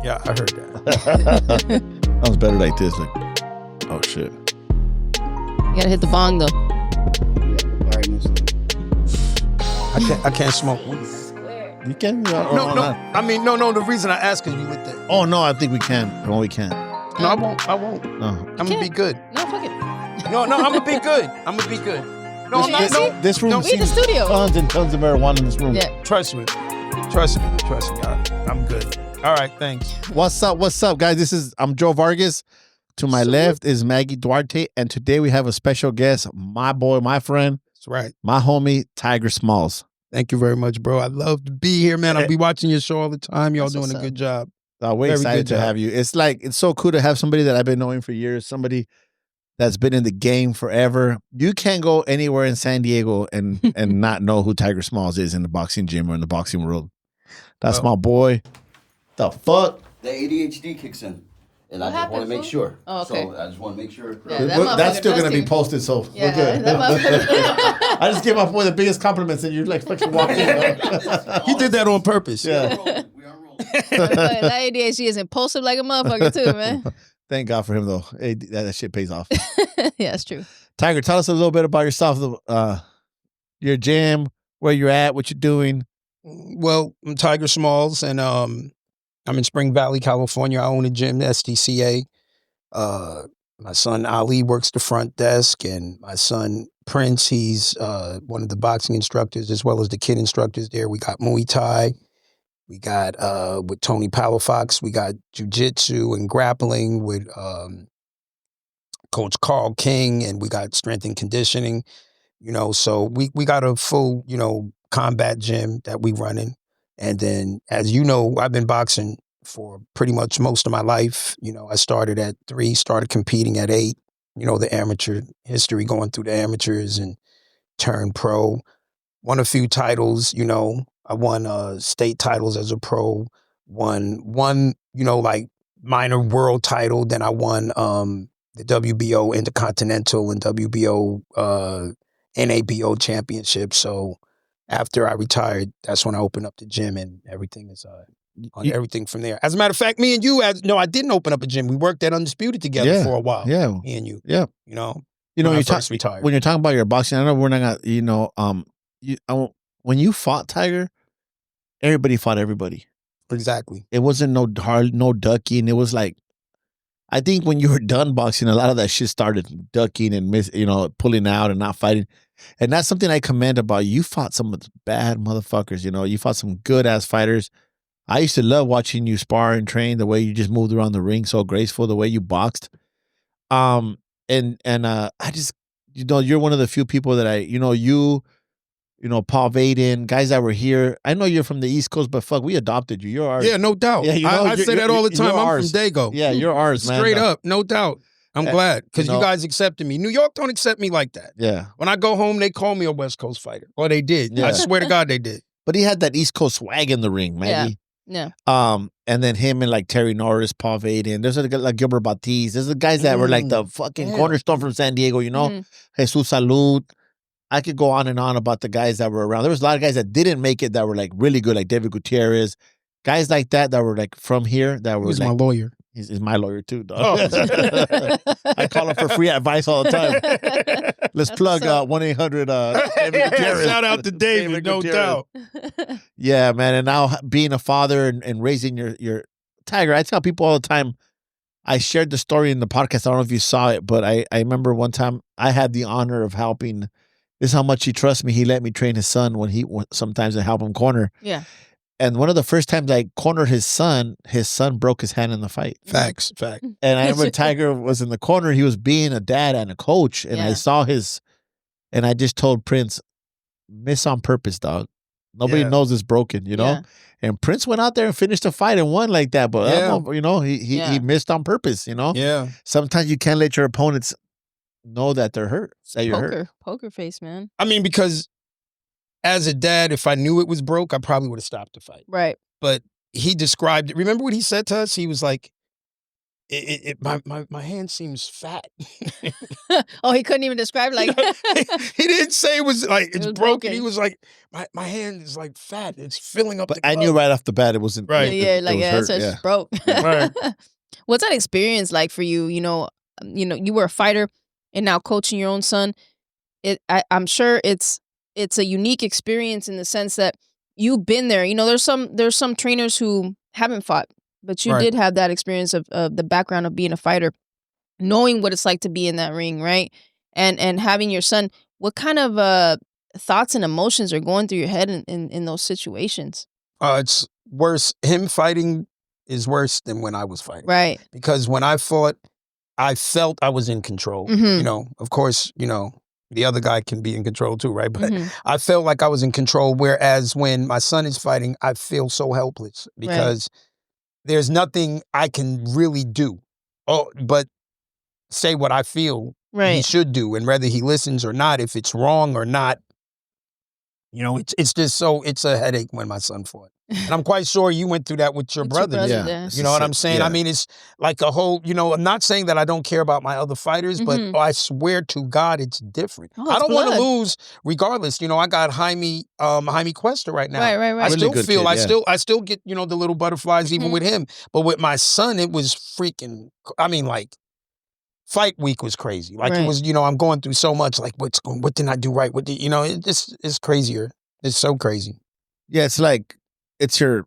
Yeah, I heard that. Sounds better like this. Like, oh shit. You gotta hit the bong though. I can't smoke. You can? No. I mean, no. The reason I ask is you with that. Oh no, I think we can. No, we can't. No, I won't. No. I'm gonna be good. No, fuck it. No, I'm gonna be good. No, I'm not. No, This room We in the sees studio. tons and tons of marijuana in this room. Yeah. Trust me. I'm good. All right, thanks. What's up, guys? I'm Joe Vargas. To my left is Maggie Duarte, and today we have a special guest, my boy, my friend, That's right. my homie, Tiger Smalls. Thank you very much, bro. I love to be here, man. I'll be watching your show all the time. Y'all That's doing a what's good job. We're Very excited good to job. have you. It's so cool to have somebody that I've been knowing for years, somebody that's been in the game forever. You can't go anywhere in San Diego and not know who Tiger Smalls is in the boxing gym or in the boxing world. That's my boy. The fuck? The ADHD kicks in. And I just want to make sure. Oh, okay. So I just want to make sure. Yeah, That's still going to be dusty. posted, so Yeah, we're good. that I just gave my boy the biggest compliments and you like fucking walked in. He did that on purpose. Yeah. We are rolling. That ADHD is impulsive like a motherfucker too, man. Thank God for him, though. Hey, that shit pays off. Yeah, it's true. Tiger, tell us a little bit about yourself, your gym, where you're at, what you're doing. Well, I'm Tiger Smalls, and I'm in Spring Valley, California. I own a gym, SDCA. My son Ali works the front desk, and my son Prince, he's one of the boxing instructors as well as the kid instructors there. We got Muay Thai. We got with Tony Palafox. We got jiu-jitsu and grappling with Coach Carl King, and we got strength and conditioning. You know, so we got a full, combat gym that we running. And then, as you know, I've been boxing for pretty much most of my life. I started at 3, started competing at 8. The amateur history, going through the amateurs and turned pro. Won a few titles, I won state titles as a pro. Won like minor world title. Then I won the WBO Intercontinental and WBO NABO championship. So after I retired, that's when I opened up the gym, and everything is on everything from there. As a matter of fact, me and you, I didn't open up a gym. We worked at Undisputed together for a while. Yeah. Me and you. Yeah. When I first retired. When you're talking about your boxing, I know we're not gonna, when you fought Tiger, everybody fought everybody. Exactly. It wasn't no ducking. It was like, I think when you were done boxing, a lot of that shit started ducking and pulling out and not fighting. And that's something I commend about you. You fought some of the bad motherfuckers, you fought some good ass fighters. I used to love watching you spar and train, the way you just moved around the ring so graceful, the way you boxed. I just, you're one of the few people that Paul Vaden, guys that were here. I know you're from the East Coast, but fuck, we adopted you. You're ours. Yeah, no doubt. Yeah, I say that all the time. I'm from Dago. Yeah, you're ours, man. Straight up, no doubt. I'm glad, because you guys accepted me. New York don't accept me like that. Yeah. When I go home, they call me a West Coast fighter. Or they did. Yeah. I swear to God they did. But he had that East Coast swag in the ring, Maggie. Yeah. And then him and like Terry Norris, Paul Vaden. There's like Gilbert Batiz. There's the guys that were like the fucking cornerstone from San Diego, Jesus Salud. I could go on and on about the guys that were around. There was a lot of guys that didn't make it that were like really good, like David Gutierrez. Guys like that were like from here that were He's like, my lawyer. He's my lawyer too, dog. I call him for free advice all the time. Let's plug 1-800 David Gutierrez. Shout out to David, no doubt. Yeah, man. And now being a father and raising your Tiger, I tell people all the time, I shared the story in the podcast. I don't know if you saw it, but I remember one time I had the honor of helping. This is how much he trusts me. He let me train his son sometimes I help him corner. Yeah. And one of the first times I cornered his son broke his hand in the fight. Fact. And I remember Tiger was in the corner. He was being a dad and a coach. And I saw and I just told Prince, miss on purpose, dog. Nobody knows it's broken, Yeah. And Prince went out there and finished the fight and won like that. But, he missed on purpose, Yeah. Sometimes you can't let your opponents know that they're hurt. Say you're hurt. Poker face, man. I mean, because as a dad, if I knew it was broke, I probably would have stopped the fight. Right. But he described it. Remember what he said to us? He was like, my hand seems fat. Oh, he couldn't even describe like. He didn't say it was like it's was broken. broken. He was like, my hand is like fat. It's filling up But the I knew glove. right off the bat it wasn't Right. Yeah, like it was yeah, hurt, so it's yeah. just broke. Right. What's that experience like for you? You know, you were a fighter, and now coaching your own son. I'm sure it's a unique experience in the sense that you've been there. You know, there's some trainers who haven't fought, but you Right. did have that experience of the background of being a fighter, knowing what it's like to be in that ring, right? And having your son. What kind of thoughts and emotions are going through your head in those situations? It's worse. Him fighting is worse than when I was fighting. Right. Because when I fought, I felt I was in control. Mhm. You know, of course, you know, the other guy can be in control too, right? But Mhm. I felt like I was in control. Whereas when my son is fighting, I feel so helpless because there's nothing I can really do. Oh, but say what I feel he Right. should do, and whether he listens or not, if it's wrong or not, you know, it's just so it's a headache when my son fought. And I'm quite sure you went through that with your With your brothers. brother. Yeah. Yeah. You know what I'm saying? Yeah. I mean, it's like a whole, you know, I'm not saying that I don't care about my other fighters, but Mhm. I swear to God, it's different. Oh, I it's don't want to blood. lose regardless. You know, I got Jaime Cuesta right now. Right. I Right. Really still good feel, kid, yeah. I still get, you know, the little butterflies even Mhm. with him. But with my son, it was freaking, I mean, like, fight week was crazy. Like it Right. was, you know, I'm going through so much. Like, what didn't I do right? You know, it's crazier. It's so crazy. Yeah, it's like it's your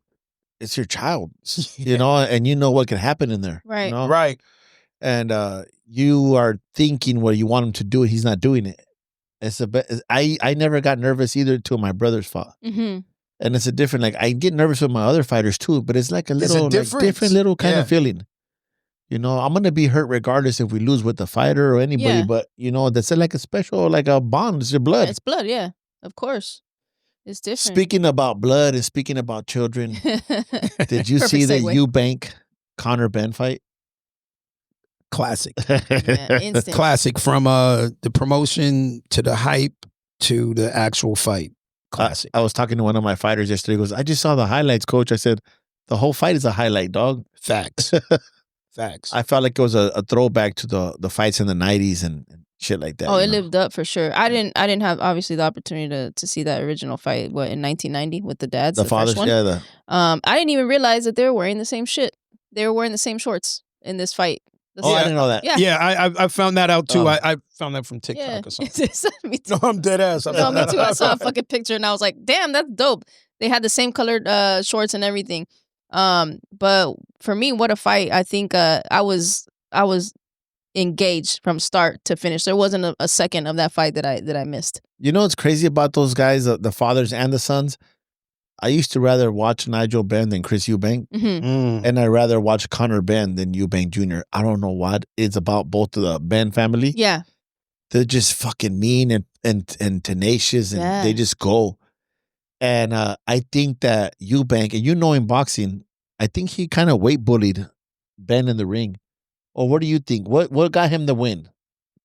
child, you know, and you know what can happen in there. Right. You know? Right. And you are thinking what you want him to do, he's not doing it. I never got nervous either till my brothers fought. Mm-hmm. And it's a different, like, I get nervous with my other fighters too, but it's like a There's little a like, difference. different little kind Yeah. of feeling. You know, I'm going to be hurt regardless if we lose with the fighter or anybody, Yeah. but, you know, that's like a special, like a bond. It's your blood. It's blood. Yeah. Of course. It's different. Speaking about blood and speaking about children, did you see the segue. Eubank Conor Benn fight? Classic. Yeah, instant. Classic from the promotion to the hype to the actual fight. Classic. I was talking to one of my fighters yesterday. He goes, I just saw the highlights, coach. I said, the whole fight is a highlight, dog. Facts. Facts. I felt like it was a throwback to the fights in the 90s and shit like that. Oh, you it know? lived up for sure. I didn't have obviously the opportunity to see that original fight. What, in 1990 with the dads, The first fathers, one? yeah. I didn't even realize that they were wearing the same shit. They were wearing the same shorts in this fight. Oh, I didn't know that. Yeah. Yeah, I found that out too. Oh. I found that from TikTok Yeah. or something. Me too. No, I'm dead ass. No, me too. I saw a fucking picture and I was like, damn, that's dope. They had the same colored shorts and everything. But for me, what a fight. I think I was engaged from start to finish. There wasn't a second of that fight that I missed. You know what's crazy about those guys, the fathers and the sons? I used to rather watch Nigel Benn than Chris Eubank. Mm-hmm. And I'd rather watch Conor Benn than Eubank Jr. I don't know what it's about both of the Benn family. Yeah. They're just fucking mean and tenacious and Yeah. they just go. And I think that Eubank, and you know in boxing, I think he kind of weight bullied Benn in the ring. Or what do you think? What got him the win?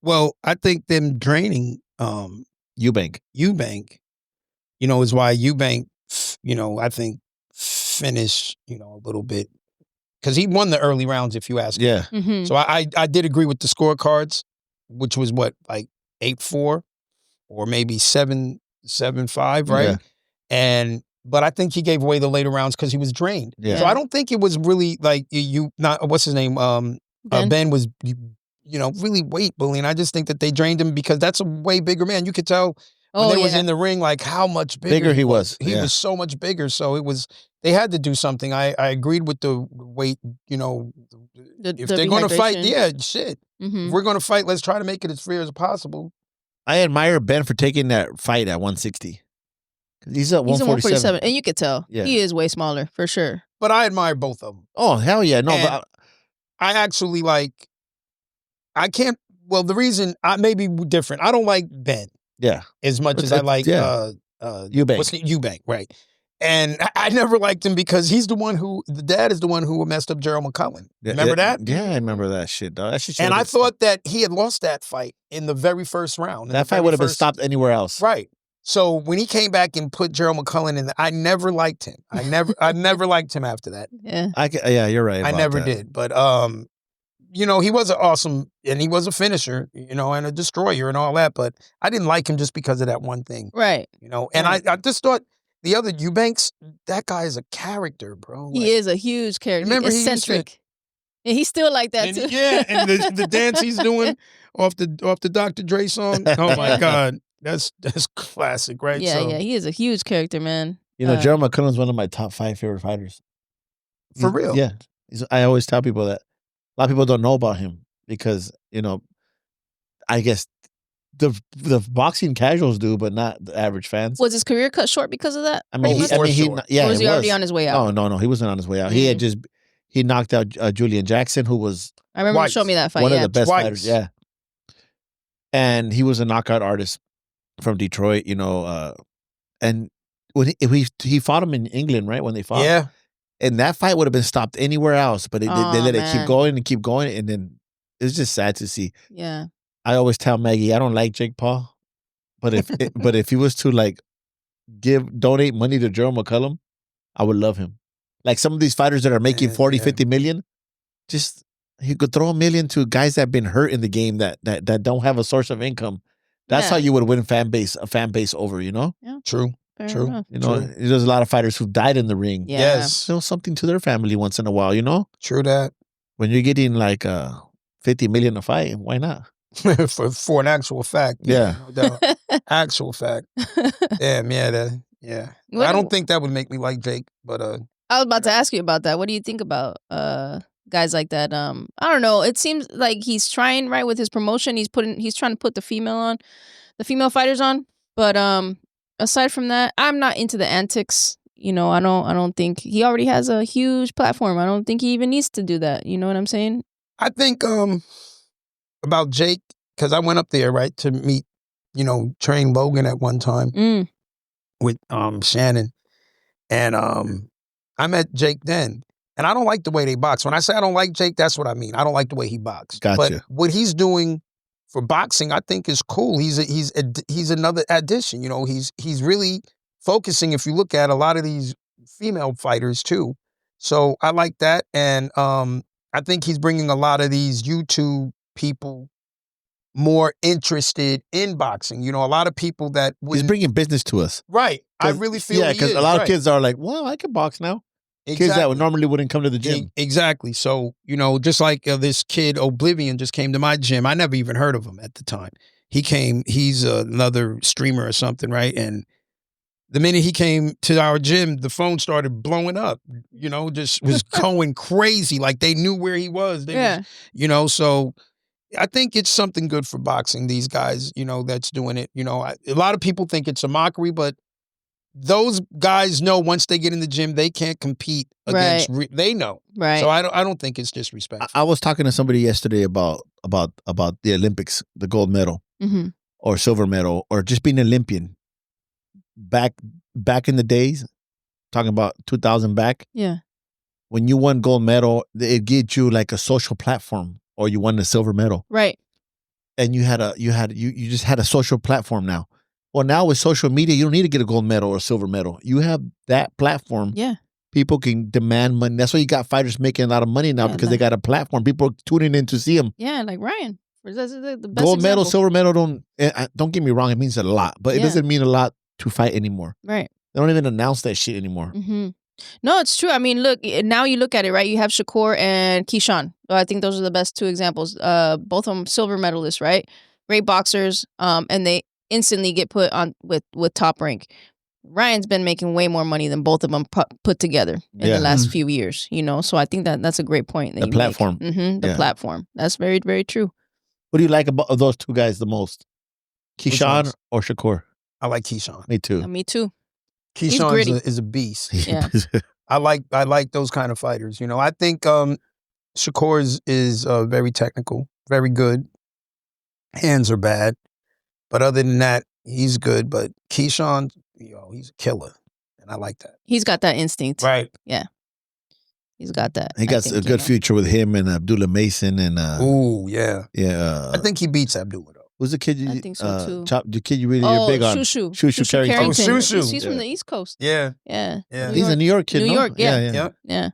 Well, I think them draining Eubank. Eubank, you know, is why Eubank, you know, I think finished, you know, a little bit because he won the early rounds, if you ask me. Yeah. Mm-hmm. So I did agree with the scorecards, which was what, like 8-4 or maybe 7-5, right? Yeah. But I think he gave away the later rounds because he was drained. Yeah. So I don't think it was really like what's his name? Ben was, you know, really weight bullying. I just think that they drained him because that's a way bigger man. You could tell when they was in the ring, like how much bigger he was. He was so much bigger. So they had to do something. I agreed with the weight, you know, if they're going to fight, yeah, shit. Mm-hmm. If we're going to fight, let's try to make it as fair as possible. I admire Ben for taking that fight at 160. He's at 147. And you could tell. Yeah. He is way smaller, for sure. But I admire both of them. Oh, hell yeah. No, And but I actually the reason I may be different. I don't like Ben yeah. as much as I like Eubank. Eubank, right? And I never liked him because the dad is the one who messed up Gerald McCullough. Remember that? Yeah, I remember that shit, dog. That shit And I thought that he had lost that fight in the very first round. That fight would have been stopped anywhere else. Right. So when he came back and put Gerald McCullough in, I never liked him. I never liked him after that. Yeah. Yeah, you're right. I never that. did. But you know, he was an awesome, and he was a finisher, you know, and a destroyer and all that, but I didn't like him just because of that one thing. Right. You know, and Right. I just thought the other Eubanks, that guy is a character, bro. He is a huge character. Remember he used to- eccentric. And he's still like that, And, too. yeah, and the dance he's doing off the Dr. Dre song. Oh my God. That's classic, right? Yeah, So, yeah. He is a huge character, man. You know, Joe McCullough's one of my top 5 favorite fighters. For real. Yeah. I always tell people that. A lot of people don't know about him because, you know, I guess the boxing casuals do, but not the average fans. Was his career cut short because of that? I mean, For sure. Or was he already on his way out? No, he wasn't on his way out. He knocked out Julian Jackson, who was I remember you Twice. showed me that fight. one yeah. of the best Twice. fighters. Yeah. And he was a knockout artist from Detroit, you know, and when he fought him in England, right? When they fought. yeah. And that fight would have been stopped anywhere else, but they let it keep man. going and keep going. And then it's just sad to see. Yeah. I always tell Maggie, I don't like Jake Paul, but if he was to like donate money to Joe McCullum, I would love him. Like some of these fighters that are making 40, 50 million, just he could throw $1 million to guys that have been hurt in the game that don't have a source of income. That's how you would win a fan base over, you know? Yeah. True. Fair True. enough. You know, there's a lot of fighters who died in the ring. Yeah. Yes. Show something to their family once in a while, you know? True that. When you're getting like 50 million a fight, why not? for an actual fact. Yeah. No doubt. Actual fact. Damn, yeah. I don't think that would make me like Jake, but I was about to ask you about that. What do you think about guys like that? I don't know. It seems like he's trying right with his promotion. He's trying to put the female fighters on. But aside from that, I'm not into the antics. You know, I don't think he already has a huge platform. I don't think he even needs to do that. You know what I'm saying? I think about Jake, because I went up there, right, to meet, you know, train Logan at one time with Shannon. And I met Jake then. And I don't like the way they box. When I say I don't like Jake, that's what I mean. I don't like the way he boxes. Gotcha. But what he's doing for boxing, I think is cool. He's another addition. You know, he's really focusing, if you look at a lot of these female fighters too. So I like that. And I think he's bringing a lot of these YouTube people more interested in boxing. You know, a lot of people that He's bringing business to us. Right. I really feel Yeah, because a lot of right. kids are like, well, I can box now. Exactly. Kids that would normally wouldn't come to the gym. Exactly. So, you know, just like this kid Oblivion just came to my gym. I never even heard of him at the time. He's another streamer or something, right? And the minute he came to our gym, the phone started blowing up, you know, just was going crazy. Like they knew where he was. You know, so I think it's something good for boxing, these guys, you know, that's doing it. You know, a lot of people think it's a mockery, but those guys know once they get in the gym, they can't compete against. They know, right? So I don't think it's disrespectful. I was talking to somebody yesterday about the Olympics, the gold medal or silver medal, or just being an Olympian. Back in the days, talking about 2000 back. Yeah. When you won gold medal, it gave you like a social platform, or you won the silver medal, right? And you just had a social platform now. Well, now with social media, you don't need to get a gold medal or a silver medal. You have that platform. Yeah. People can demand money. That's why you got fighters making a lot of money now because they got a platform. People are tuning in to see them. Yeah, like Ryan. That's the best gold medal, example. silver medal, don't get me wrong, it means a lot, but it doesn't mean a lot to fight anymore. Right. They don't even announce that shit anymore. Mm-hmm. No, it's true. I mean, look, now you look at it, right? You have Shakur and Keyshawn. I think those are the best two examples. Both of them silver medalists, right? Great boxers. And they instantly get put on with top rank. Ryan's been making way more money than both of them put together in the last few years, you know? So I think that's a great point. The platform. The platform. That's very, very true. What do you like about those two guys the most? Keyshawn or Shakur? I like Keyshawn. Me too. Me too. Keyshawn is a beast. Yeah. I like those kind of fighters. You know, I think Shakur is very technical, very good. Hands are bad. But other than that, he's good. But Keyshawn, he's a killer. And I like that. He's got that instinct. Right. Yeah. He's got that. He got a good future with him and Abdullah Mason. And ooh, yeah. Yeah. I think he beats Abdullah, though. Who's the kid? I think so, too. The kid you're big on? Shushu Carrington. He's from the East Coast. Yeah. Yeah. He's a New York kid, New York, yeah. Yeah.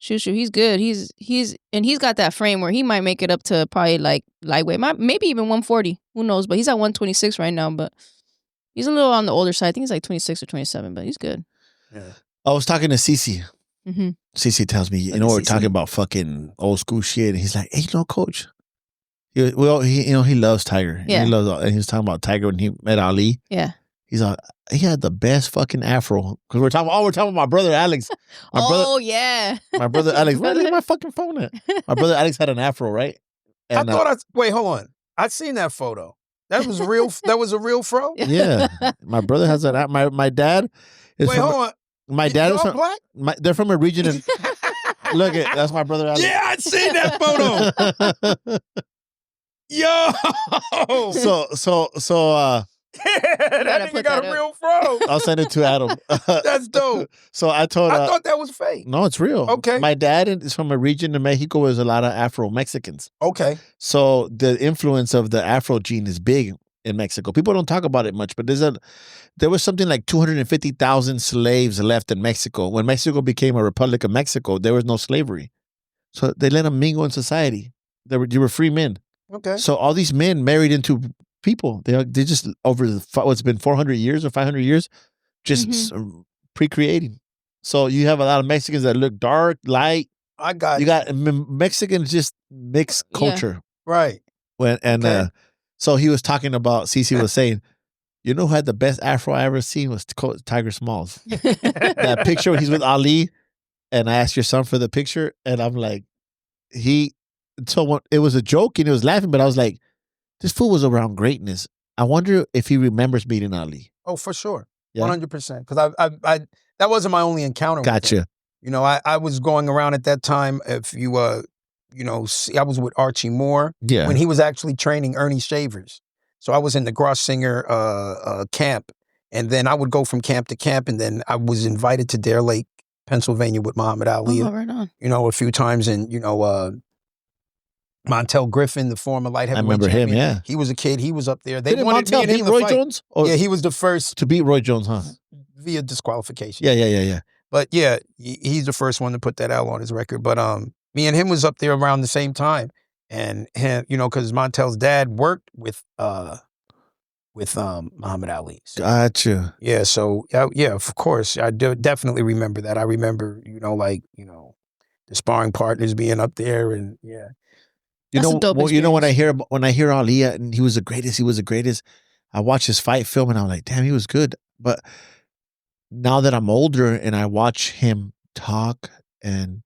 Shoot, he's good. He's got that frame where he might make it up to probably like lightweight, maybe even 140. Who knows? But he's at 126 right now. But he's a little on the older side. I think he's like 26 or 27, but he's good. Yeah. I was talking to Cece. Mm-hmm. Cece tells me, we're talking about fucking old school shit, and he's like, "Hey, Coach." He loves Tiger. Yeah. He was talking about Tiger when he met Ali. Yeah. He's like, he had the best fucking afro. Because we're talking about my brother Alex. Yeah. My brother Alex. Where did my fucking phone at? My brother Alex had an afro, right? And, wait, hold on. I'd seen that photo. That was real. That was a real fro. Yeah. My brother has that. My dad is. Wait, hold on. My dad is from black. They're from a region in. Look at that's my brother Alex. Yeah, I'd seen that photo. Yo. That nigga got a real fro. I'll send it to Adam. That's dope. So I thought that was fake. No, it's real. Okay. My dad is from a region in Mexico where there's a lot of Afro-Mexicans. Okay. So the influence of the Afro gene is big in Mexico. People don't talk about it much, but there was something like 250,000 slaves left in Mexico. When Mexico became a Republic of Mexico, there was no slavery. So they let them mingle in society. You were free men. Okay. So all these men married into people. They just over what's been 400 years or 500 years, just pre-creating. So you have a lot of Mexicans that look dark, light. I got you. Got Mexicans just mixed culture, right? So he was talking about. Cece was saying, who had the best afro I ever seen was Tiger Smalls. That picture when he's with Ali, and I asked your son for the picture, and I'm like, it was a joke and he was laughing, but I was like, this fool was around greatness. I wonder if he remembers meeting Ali. Oh, for sure. 100%. Because I that wasn't my only encounter with him. I was going around at that time. If you I was with Archie Moore when he was actually training Ernie Shavers. So I was in the Grossinger camp, and then I would go from camp to camp, and then I was invited to Dare Lake, Pennsylvania with Muhammad Ali. Oh, right on. A few times, and Montel Griffin, the former light heavyweight champion. I remember him, yeah. He was a kid. He was up there. They wanted me and him beat Roy Jones? Yeah, he was the first. To beat Roy Jones, huh? Via disqualification. Yeah. But yeah, he's the first one to put that out on his record. But me and him was up there around the same time. And him, because Montel's dad worked with Muhammad Ali. So, gotcha. Yeah, so yeah, of course. I definitely remember that. I remember, the sparring partners being up there, and yeah. When I hear Ali and he was the greatest. I watched his fight film and I'm like, damn, he was good. But now that I'm older and I watch him talk and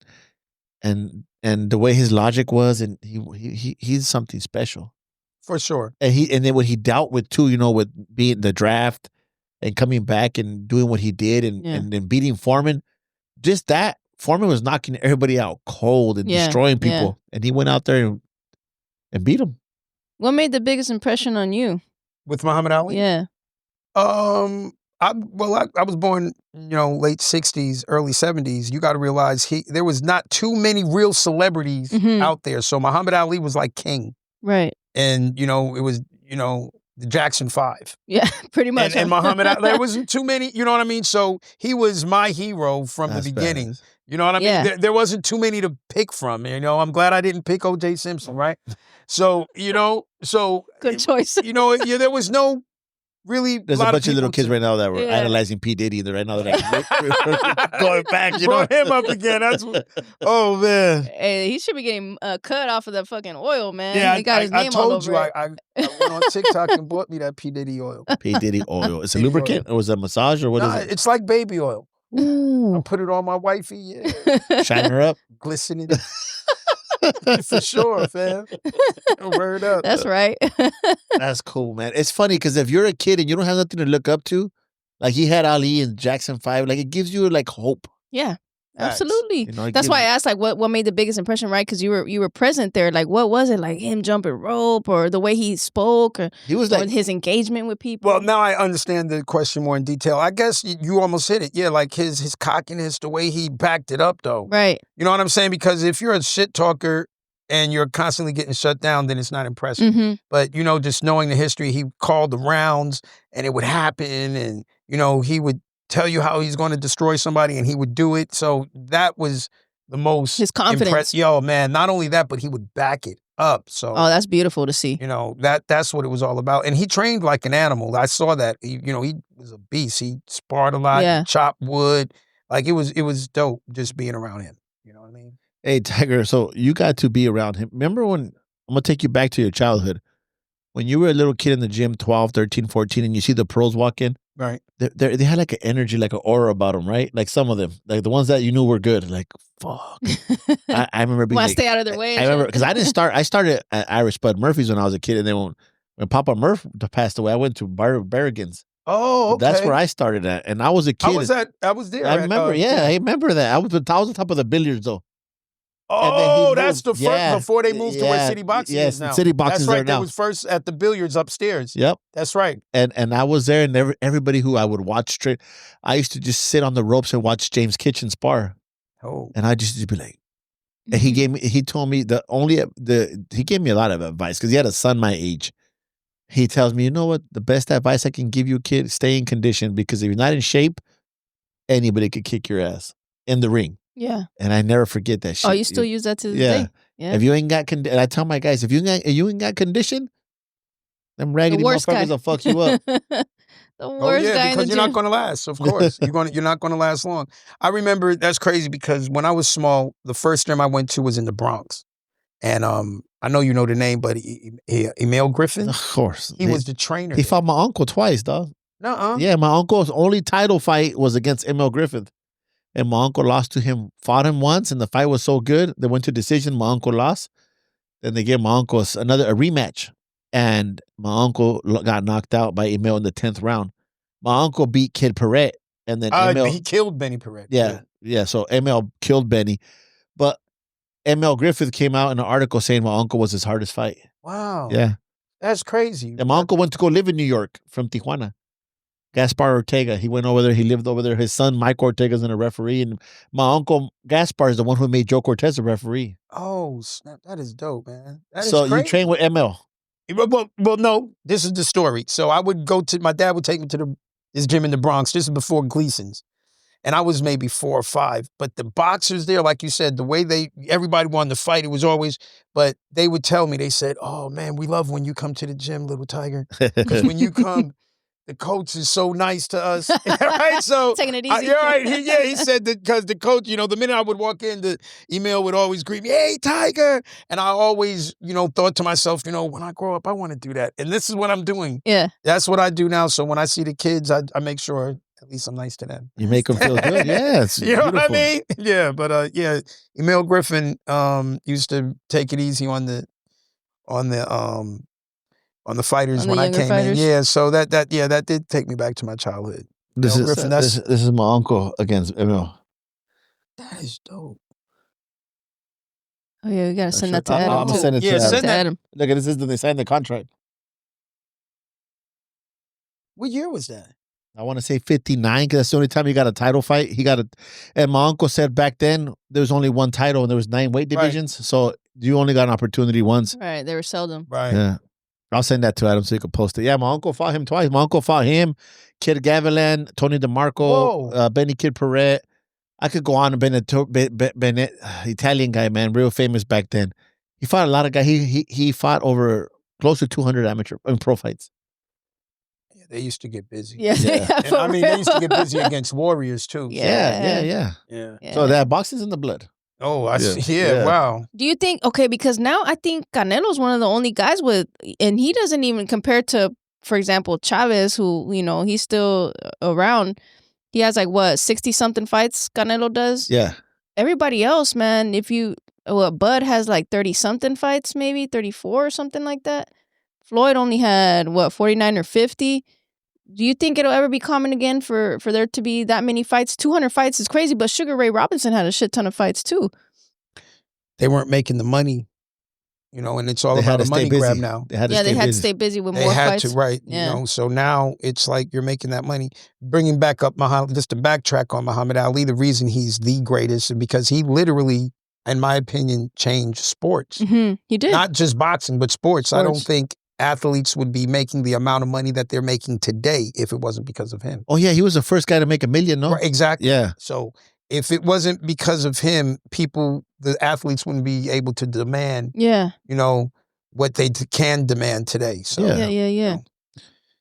the way his logic was, and he's something special for sure. And then what he dealt with too, with being the draft and coming back and doing what he did and then beating Foreman, just that. Foreman was knocking everybody out cold and destroying people, and he went out there and beat him. What made the biggest impression on you? With Muhammad Ali? Yeah. I was born, late 60s, early 70s. You got to realize there was not too many real celebrities out there. So Muhammad Ali was like king. Right. And, it was, the Jackson 5. Yeah, pretty much. And Muhammad Ali, there wasn't too many, you know what I mean? So he was my hero from the beginning. Badass. You know what I mean? Yeah. There wasn't too many to pick from. I'm glad I didn't pick O.J. Simpson, right? So, good choice. There was no really. There's a bunch of little kids right now that were analyzing P. Diddy. Right now they're going back. Brought him up again. Oh man. Hey, he should be getting cut off of that fucking oil, man. Yeah, he got his name I told all over you. it. I went on TikTok and bought me that P. Diddy oil. P. Diddy oil. It's a lubricant or was it a massage or what is it? It's like baby oil. Ooh. I put it on my wifey. Yeah. Shine her up. Glistening. For sure, fam. Word up. That's right. That's cool, man. It's funny because if you're a kid and you don't have nothing to look up to, like he had Ali and Jackson 5, like it gives you like hope. Yeah. Facts. Absolutely. That's why I asked, like, what made the biggest impression, right? Because you were present there. Like, what was it? Like him jumping rope, or the way he spoke, or he was like his engagement with people. Well, now I understand the question more in detail. I guess you almost hit it. Yeah, like his cockiness, the way he backed it up, though. Right. You know what I'm saying? Because if you're a shit talker and you're constantly getting shut down, then it's not impressive. Mm-hmm. But just knowing the history, he called the rounds, and it would happen, and he would tell you how he's going to destroy somebody, and he would do it. So that was the most. His confidence. Yo, man, not only that, but he would back it up. So, Oh, that's beautiful to see. you know, that's what it was all about. And he trained like an animal. I saw that. He was a beast. He sparred a lot, Yeah. he chopped wood. Like it was dope just being around him. You know what I mean? Hey, Tiger, so you got to be around him. Remember when, I'm going to take you back to your childhood, when you were a little kid in the gym, 12, 13, 14, and you see the pros walk in? Right. They had like an energy, like an aura about them, right? Like some of them, like the ones that you knew were good. Like, fuck. I remember being Want to like, stay out of their way? I remember, because I started at Irish Bud Murphy's when I was a kid, and then when Papa Murph passed away, I went to Barrigan's. Oh, okay. That's where I started at, and I was a kid. How was that? I was there. I remember, I remember that. I was on top of the billiards, though. Oh, that's the first, yeah, before they moved to where City Boxing is now. City Boxing That's right. are now. That was first at the billiards upstairs. Yep. That's right. And I was there, and everybody who I would watch straight, I used to just sit on the ropes and watch James Kitchen spar. Oh. And I just be like, and he told me he gave me a lot of advice because he had a son my age. He tells me, you know what, the best advice I can give you, kid, stay in condition, because if you're not in shape, anybody could kick your ass in the ring. Yeah. And I never forget that shit. Oh, you still use that to this day? Yeah. If you ain't got and I tell my guys, if you ain't got condition, them raggedy motherfuckers will fuck you up. The worst guy in the because you're gym. not going to last. Of course, you're not going to last long. I remember that's crazy because when I was small, the first gym I went to was in the Bronx, and I know you know the name, but Emil Griffin, Of course, he was the trainer. He fought my uncle twice, dog. Nuh-uh. Yeah, my uncle's only title fight was against Emil Griffith. And my uncle lost to him, fought him once, and the fight was so good, they went to decision, my uncle lost. Then they gave my uncle a rematch. And my uncle got knocked out by Emil in the 10th round. My uncle beat Kid Perret, and then Emil... He killed Benny Perret. Yeah, so Emil killed Benny. But Emil Griffith came out in an article saying my uncle was his hardest fight. Wow. Yeah. That's crazy. And my uncle went to go live in New York from Tijuana. Gaspar Ortega. He went over there. He lived over there. His son, Mike Ortega's in a referee. And my uncle, Gaspar, is the one who made Joe Cortez a referee. Oh, snap. That is dope, man. That is so crazy. You train with ML? Well, no. This is the story. So I would my dad would take me to this gym in the Bronx. This is before Gleason's. And I was maybe 4 or 5. But the boxers there, like you said, the way everybody wanted to fight, it was always, but they would tell me, they said, oh, man, we love when you come to the gym, little Tiger. Because when you come, the coach is so nice to us. Right? So taking it easy. You're right. He said that because the coach, the minute I would walk in, the Emil would always greet me, hey, Tiger. And I always, thought to myself, when I grow up, I want to do that. And this is what I'm doing. Yeah. That's what I do now. So when I see the kids, I make sure at least I'm nice to them. You make them feel good. Yeah. It's you know beautiful. what I mean? Yeah. But Emil Griffin used to take it easy on the fighters when I came in. Yeah, so that did take me back to my childhood. This is my uncle against Emil. That is dope. Oh yeah, we gotta send that to Adam. I'm gonna send it to Adam. Adam. Look at this. Is when they signed the contract. What year was that? I want to say 59 because that's the only time he got a title fight. And my uncle said back then there was only one title and there was 9 weight divisions, so you only got an opportunity once. Right, they were seldom. Right. Yeah. I'll send that to Adam so you can post it. Yeah, my uncle fought him twice. My uncle fought him, Kid Gavilan, Tony DeMarco, Benny Kid Perret. I could go on. Bennett, Italian guy, man, real famous back then. He fought a lot of guys. He fought over close to 200 amateur and pro fights. Yeah, they used to get busy. Yeah. And, they used to get busy against warriors too. Yeah. So that boxing's in the blood. Oh, I see. Yeah, wow. Do you think, because now I think Canelo's one of the only guys and he doesn't even compare to, for example, Chavez, who, he's still around. He has 60-something fights Canelo does? Yeah. Everybody else, man, Bud has 30-something fights, maybe 34 or something like that. Floyd only had, 49 or 50. Do you think it'll ever be common again for there to be that many fights? 200 fights is crazy, but Sugar Ray Robinson had a shit ton of fights too. They weren't making the money, and it's all about a money grab now. They had to stay busy with they more had fights. To, right. Yeah. So now it's like you're making that money. Bringing back up just to backtrack on Muhammad Ali, the reason he's the greatest is because he literally, in my opinion, changed sports. Mm-hmm. He did. Not just boxing, but sports. I don't think athletes would be making the amount of money that they're making today if it wasn't because of him. Oh, yeah. He was the first guy to make $1 million, no? Right, exactly. Yeah. So if it wasn't because of him, the athletes wouldn't be able to demand, Yeah. you know, what they can demand today. So Yeah. you know.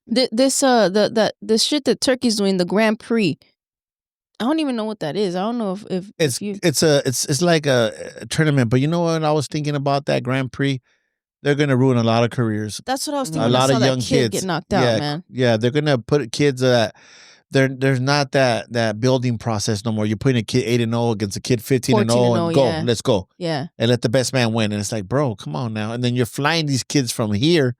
This the shit that Turkey's doing, the Grand Prix. I don't even know what that is. I don't know if It's like a tournament. But you know what? I was thinking about that Grand Prix. They're gonna ruin a lot of careers. That's what I was thinking. A lot I saw of that young kid kids get knocked out, man. Yeah, they're gonna put kids that there's not that building process no more. You're putting a kid 8-0 against a kid 15-0 and go, yeah. let's go. Yeah. And let the best man win. And it's like, bro, come on now. And then you're flying these kids from here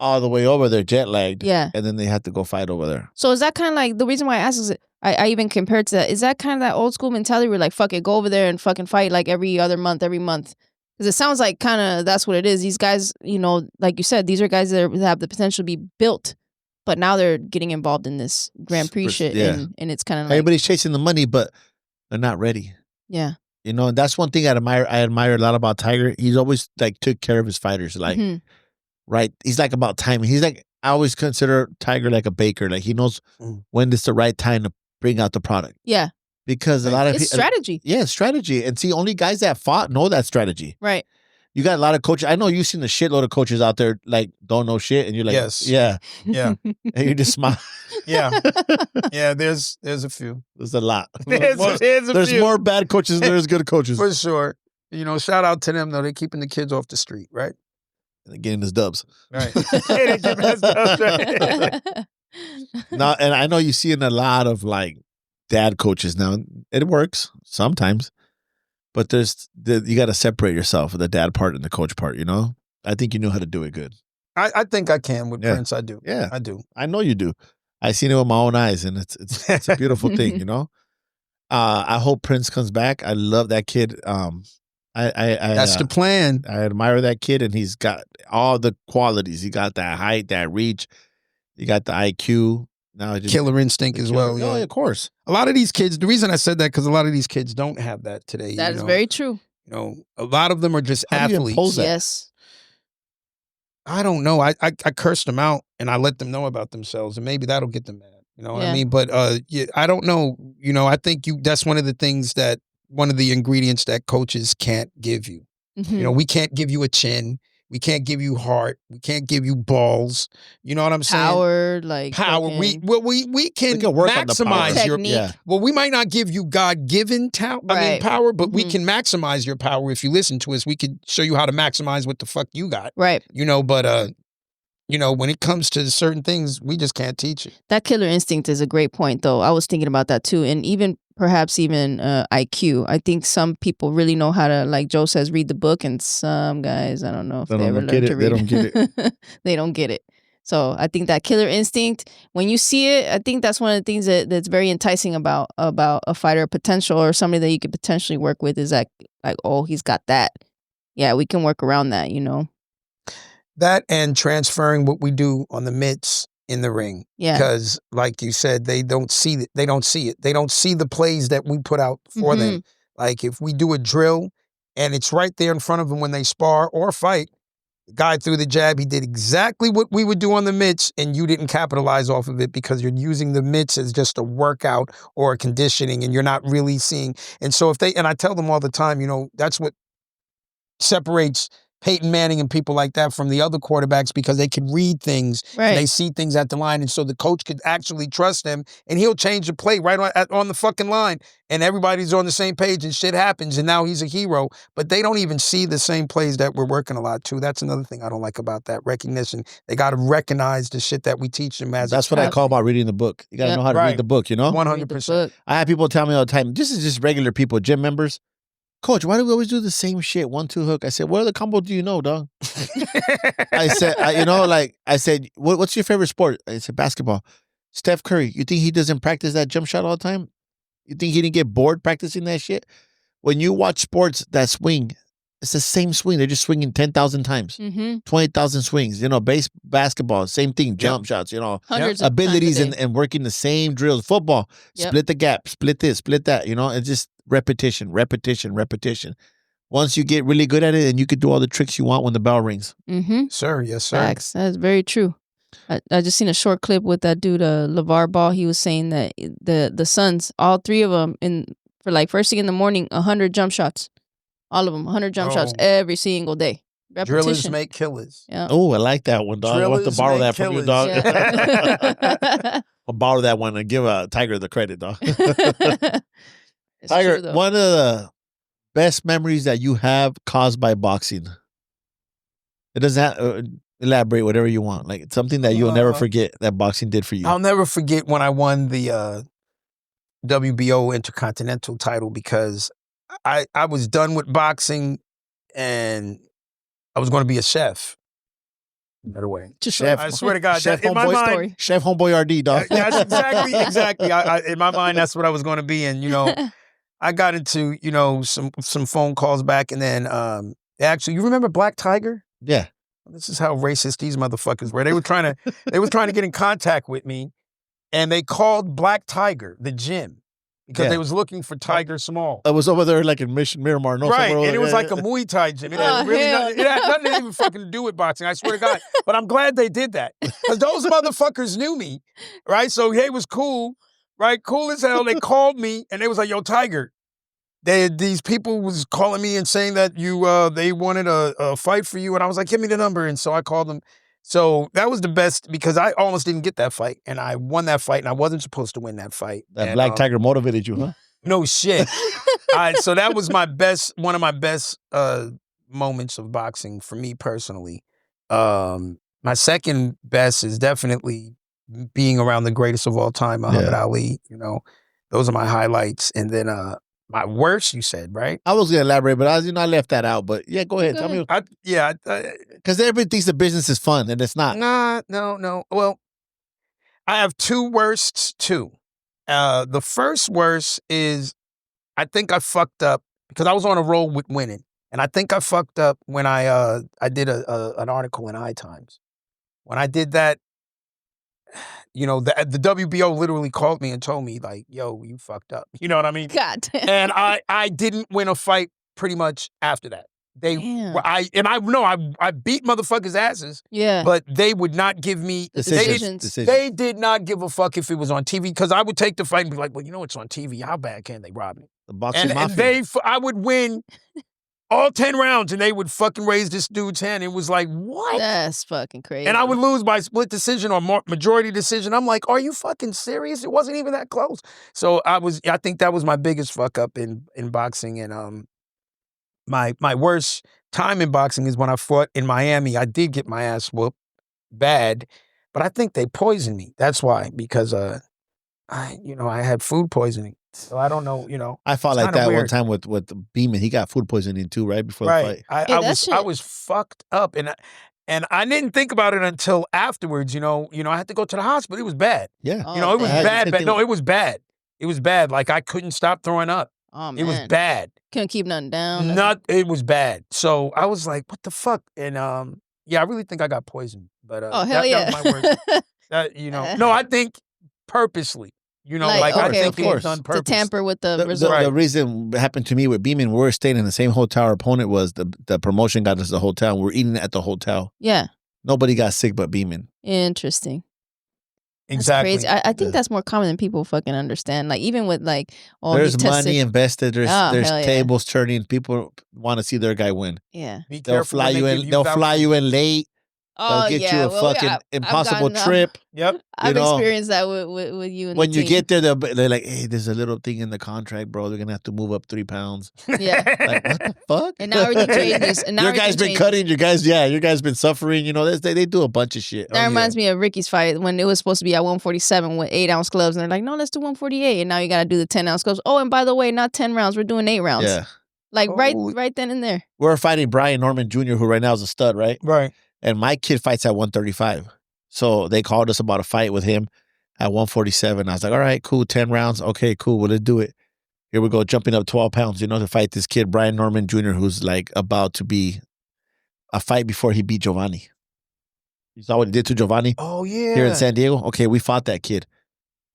all the way over there, jet lagged. Yeah. And then they have to go fight over there. So is that kind of like, the reason why I asked is I even compared to that, is that kind of that old school mentality where like, fuck it, go over there and fucking fight like every month. Because it sounds like kind of that's what it is. These guys, you know, like you said, these are guys that have the potential to be built, but now they're getting involved in this Grand Prix shit. Yeah. And it's kind of like, everybody's chasing the money, but they're not ready. Yeah. You know, and that's one thing I admire a lot about Tiger. He's always like took care of his fighters. Like, right. He's like about timing. He's like, I always consider Tiger like a baker. Like he knows when it's the right time to bring out the product. Yeah. Because a lot of it's strategy. Yeah, strategy. And see, only guys that fought know that strategy. Right. You got a lot of coaches. I know you've seen a shitload of coaches out there like don't know shit, and you're like, yes, yeah, and you just smile. Yeah. There's a few. There's a lot. There's more bad coaches than there's good coaches for sure. You know, shout out to them though. They're keeping the kids off the street, right? And getting his dubs. Right. They're getting his dubs, right? Now, and I know you're seeing a lot of like dad coaches now. It works sometimes. But you got to separate yourself, the dad part and the coach part, you know? I think you know how to do it good. I think I can with Prince. I do. Yeah. I do. I know you do. I seen it with my own eyes, and it's a beautiful thing, you know? I hope Prince comes back. I love that kid. That's the plan. I admire that kid, and he's got all the qualities. He got that height, that reach. He got the IQ. Now killer instinct as well. Yeah, of course. A lot of these kids, the reason I said that, because a lot of these kids don't have that today. That is very true. You know, a lot of them are just How do you athletes. impose that? Yes. I don't know. I cursed them out and I let them know about themselves, and maybe that'll get them mad. You know what I mean? But I don't know. You know, I think that's one of the ingredients that coaches can't give you. You know, we can't give you a chin. We can't give you heart. We can't give you balls. You know what I'm saying? Power. We can work maximize on your. technique. Well, we might not give you God-given power, but we can maximize your power if you listen to us. We could show you how to maximize what the fuck you got. Right. You know, but you know, when it comes to certain things, we just can't teach it. That killer instinct is a great point, though. I was thinking about that too, and perhaps even IQ. I think some people really know how to, like Joe says, read the book, and some guys, I don't know if they ever learned to read. They don't get it. They don't get it. So I think that killer instinct, when you see it, I think that's one of the things that's very enticing about a fighter potential or somebody that you could potentially work with is that, like, oh, he's got that. Yeah, we can work around that, you know. That and transferring what we do on the mitts in the ring. Yeah. Because like you said, they don't see it. They don't see it. They don't see the plays that we put out for them. Like if we do a drill and it's right there in front of them when they spar or fight, the guy threw the jab, he did exactly what we would do on the mitts, and you didn't capitalize off of it because you're using the mitts as just a workout or a conditioning, and you're not really seeing. And so and I tell them all the time, you know, that's what separates Peyton Manning and people like that from the other quarterbacks, because they can read things. Right. And they see things at the line. And so the coach could actually trust them, and he'll change the play right on the fucking line. And everybody's on the same page and shit happens. And now he's a hero. But they don't even see the same plays that we're working a lot too. That's another thing I don't like about that recognition. They got to recognize the shit that we teach them as. That's what I call about reading the book. You got to know how to read the book, you know? 100%. I have people tell me all the time, this is just regular people, gym members. Coach, why do we always do the same shit? 1-2 hook. I said, what other combo do you know, dog? I said, what's your favorite sport? I said, basketball. Steph Curry, you think he doesn't practice that jump shot all the time? You think he didn't get bored practicing that shit? When you watch sports that swing, it's the same swing. They're just swinging 10,000 times, 20,000 swings. You know, basketball, same thing, jump shots, you know, hundreds of abilities times a day. and working the same drills. Football, split the gap, split this, split that, you know, it's just repetition. Once you get really good at it, and you can do all the tricks you want when the bell rings. Sir, yes, sir. Facts. That's very true. I just seen a short clip with that dude, LeVar Ball. He was saying that the sons, all three of them for like first thing in the morning, 100 jump shots. All of them, 100 jump shots every single day. Repetition. Drillers make killers. Yeah. Oh, I like that one, dog. I want to Drillers borrow make that from you, dog. Yeah. I'll borrow that one and give Tiger the credit, dog. It's Tiger, true, though. one of the best memories that you have caused by boxing. It doesn't have, elaborate whatever you want. Like something that you'll never forget that boxing did for you. I'll never forget when I won the WBO Intercontinental title because I was done with boxing and I was going to be a chef. Better way. Chef, I swear to God, Chef in my Homeboy, mind, Chef Homeboy RD, dog. Yeah, that's exactly. In my mind, that's what I was going to be. And I got into some phone calls back, and then actually, you remember Black Tiger? Yeah. This is how racist these motherfuckers were. They were trying to get in contact with me, and they called Black Tiger the gym because they was looking for Tiger Small. I was over there like in Mission Miramar, no? Right, and it was like a Muay Thai gym. It had it had nothing to even fucking do with boxing. I swear to God. But I'm glad they did that because those motherfuckers knew me, right? So hey, it was cool, right? Cool as hell. They called me and they was like, "Yo, Tiger." These people was calling me and saying that they wanted a fight for you, and I was like, "Give me the number." And so I called them. So that was the best because I almost didn't get that fight, and I won that fight, and I wasn't supposed to win that fight. That Black Tiger motivated you, huh? No shit. So that was one of my best moments of boxing for me personally. My second best is definitely being around the greatest of all time, Muhammad Ali. Those are my highlights, and then my worst, you said, right? I was gonna elaborate, but I left that out. But yeah, go ahead. Tell me. Because everybody thinks the business is fun, and it's not. No. Well, I have two worsts too. The first worst is I think I fucked up because I was on a roll with winning, and I think I fucked up when I did an article in High Times. When I did that, the WBO literally called me and told me like, "Yo, you fucked up." You know what I mean? God damn. And I didn't win a fight pretty much after that. I beat motherfuckers' asses. Yeah. But they would not give me decisions. They did not give a fuck if it was on TV because I would take the fight and be like, "Well, it's on TV. How bad can they rob me?" The boxing And mafia. I would win all 10 rounds and they would fucking raise this dude's hand. It was like, what? That's fucking crazy. And I would lose by split decision or majority decision. I'm like, are you fucking serious? It wasn't even that close. So I think that was my biggest fuck up in boxing. And my worst time in boxing is when I fought in Miami. I did get my ass whooped bad, but I think they poisoned me. That's why, because I had food poisoning. So I don't know, I fought like that weird. one time with Beeman. He got food poisoning too, right before the fight. I was fucked up, and I didn't think about it until afterwards. I had to go to the hospital. It was bad. Yeah, it was bad. No, it was bad. It was bad. Like I couldn't stop throwing up. Oh man, it was bad. Couldn't keep nothing down. It was bad. So I was like, what the fuck? And I really think I got poisoned. But that was my worst. No, I think purposely. I think it was done purpose. To tamper with the result. The reason it happened to me with Beeman, we were staying in the same hotel. Our opponent was the promotion got us the hotel. We were eating at the hotel. Yeah. Nobody got sick but Beeman. Interesting. Exactly. That's crazy. I think that's more common than people fucking understand. Like even with like all there's money invested. There's tables turning. People want to see their guy win. Yeah. They'll fly you in. They'll fly you in late. They'll get you a fucking impossible trip. Yep. I've experienced that with you and when the you team. get there, they're like, "Hey, there's a little thing in the contract, bro. They're gonna have to move up 3 pounds." Yeah. Like, what the fuck? And now everything changes. And now your guys been cutting. Your guys been suffering. They do a bunch of shit. That reminds me of Ricky's fight when it was supposed to be at 147 with 8-ounce gloves, and they're like, "No, let's do 148." And now you got to do the 10-ounce gloves. Oh, and by the way, not 10 rounds. We're doing 8 rounds. Yeah. Like right then and there. We're fighting Brian Norman Jr., who right now is a stud, right? Right. And my kid fights at 135. So they called us about a fight with him at 147. I was like, all right, cool, 10 rounds. Okay, cool, well, let's do it. Here we go, jumping up 12 pounds, to fight this kid, Brian Norman Jr., who's like about to be a fight before he beat Giovanni. You saw what he did to Giovanni? Oh, yeah. Here in San Diego? Okay, we fought that kid.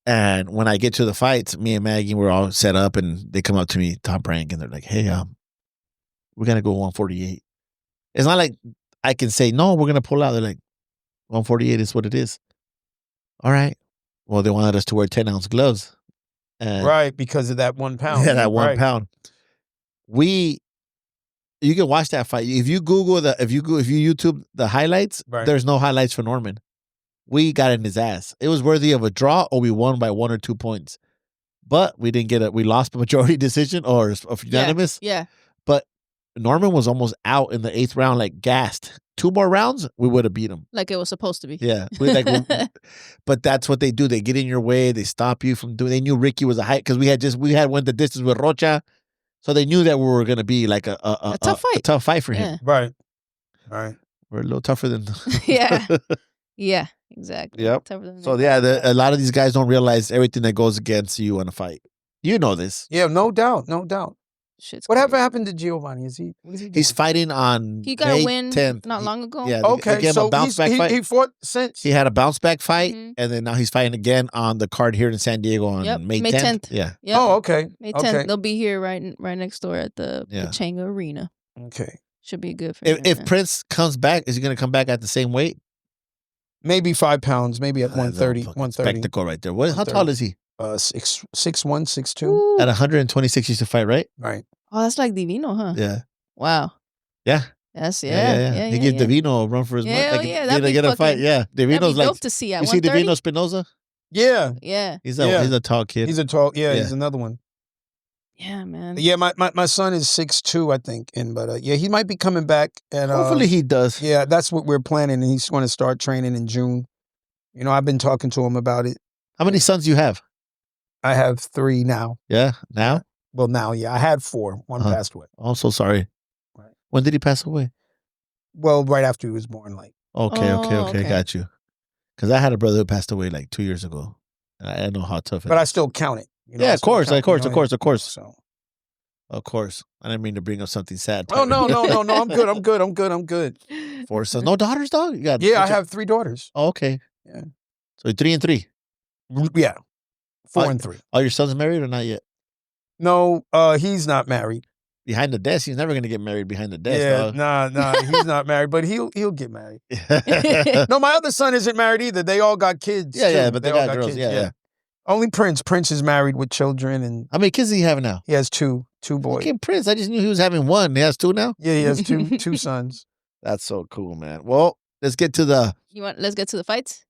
And when I get to the fights, me and Maggie were all set up, and they come up to me, Top Rank, and they're like, hey, we're going to go 148. It's not like I can say, no, we're going to pull out. They're like, 148 is what it is. All right. Well, they wanted us to wear 10-ounce gloves. And Right, because of that 1 pound. Yeah, that 1 Right. pound. You can watch that fight. If you Google if you YouTube the highlights, Right. there's no highlights for Norman. We got in his ass. It was worthy of a draw, or we won by 1 or 2 points. But we didn't get it. We lost by majority decision or unanimous. Yeah. But Norman was almost out in the 8th round, like gassed. 2 more rounds, we would have beat him. Like it was supposed to be. Yeah. But that's what they do. They get in your way. They stop you from doing. They knew Ricky was a height because we had went the distance with Rocha. So they knew that we were going to be like a tough fight. A tough fight for him. Yeah. Right. Right. We're a little tougher than. Yeah. Yeah. Exactly. Yep. Tougher than So that. yeah, a lot of these guys don't realize everything that goes against you in a fight. You know this. Yeah, no doubt. No doubt. Shit's Whatever crazy. happened to Giovanni? What is he doing? He's fighting on He got May a win 10th. not long ago. Yeah. Okay, they gave him so a bounce back fight. he fought since. He had a bounce back fight, Mhm. and then now he's fighting again on the card here in San Diego on Yep, May May 10th. 10th. Yeah. Yep. Oh, okay. May 10th. Okay. They'll be here right next door at the Yeah. Pechanga Arena. Okay. Should be good for If him. Prince comes back, is he going to come back at the same weight? Maybe 5 pounds. Maybe at That's a 130. fucking 130. Spectacle right there. How 130. tall is he? 6'1", 6'2". Ooh. At 126, he used to fight, right? Right. Oh, that's like Divino, huh? Yeah. Wow. Yeah. That's yeah. He gives Divino a run for his money. Yeah, Like, yeah, did that'd they be get a fight? fucking- Yeah. That'd Divino's be like, dope to see at you see 130. Divino Spinoza? Yeah. Yeah. He's Yeah. a tall kid. He's a tall. Yeah, Yeah. he's another one. Yeah, man. Yeah, my son is 6'2", I think, but yeah, he might be coming back. And Hopefully he does. yeah, that's what we're planning, and he's going to start training in June. You know, I've been talking to him about it. How many sons do you have? I have 3 now. Yeah. Now? Well, now, yeah, I had 4. One Uh-huh. passed away. I'm so sorry. Right. When did he pass away? Well, right after he was born, like. Okay, Oh, okay. got you. Because I had a brother who passed away like 2 years ago. I know how tough it But I is. still count it. You know, Yeah, I of still course, count, of course, you of know, course, of course. So. Of course. I didn't mean to bring up something sad. Oh no, I'm good. I'm good. 4 sons. No daughters, dog? You got Yeah, I have 3 daughters. Oh, okay. Yeah. So 3 and 3. Yeah, 4 Oh, and 3. Are your sons married or not yet? No, he's not married. Behind the desk, he's never gonna get married behind the desk. Yeah, dog. nah, he's not married, but he'll get married. No, my other son isn't married either. They all got kids. Yeah, too. but they all got girls. kids, Yeah. Only Prince. Prince is married with children, and How many kids do you have now? he has two boys. Okay, Prince. I just knew he was having one. He has 2 now? Yeah, he has two sons. That's so cool, man. Well, let's get to the Let's get to the fights.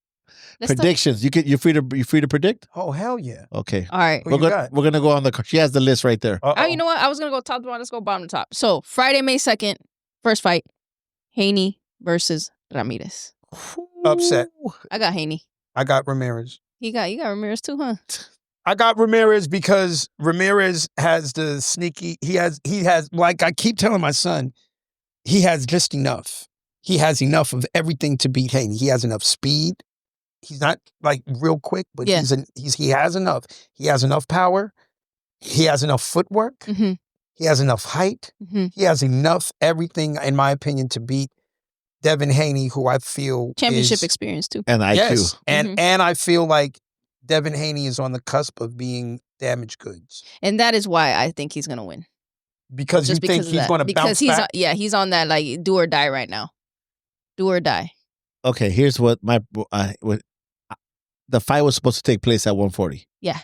Let's talk- predictions. You're free to predict? Oh hell yeah! Okay. All right. Who you got? We're gonna go on she has the list right there. Oh, you know what? I was gonna go top to bottom. Let's go bottom to top. So Friday, May 2nd, first fight, Haney versus Ramirez. Upset. I got Haney. I got Ramirez. You got Ramirez too, huh? I got Ramirez because Ramirez has the sneaky. He has like I keep telling my son, he has just enough. He has enough of everything to beat Haney. He has enough speed. He's not like real quick, but Yeah. he has enough. He has enough power. He has enough footwork. Mm-hmm. He has enough height. Mm-hmm. He has enough everything, in my opinion, to beat Devin Haney, who I feel Championship is, experience too. And IQ. yes, Mhm. and I feel like Devin Haney is on the cusp of being damaged goods And that is why I think he's gonna win. because Just you think because of he's that. going to Because bounce he's back. he's on that like do or die right now. Do or die. Okay, here's what the fight was supposed to take place at 140. Yeah.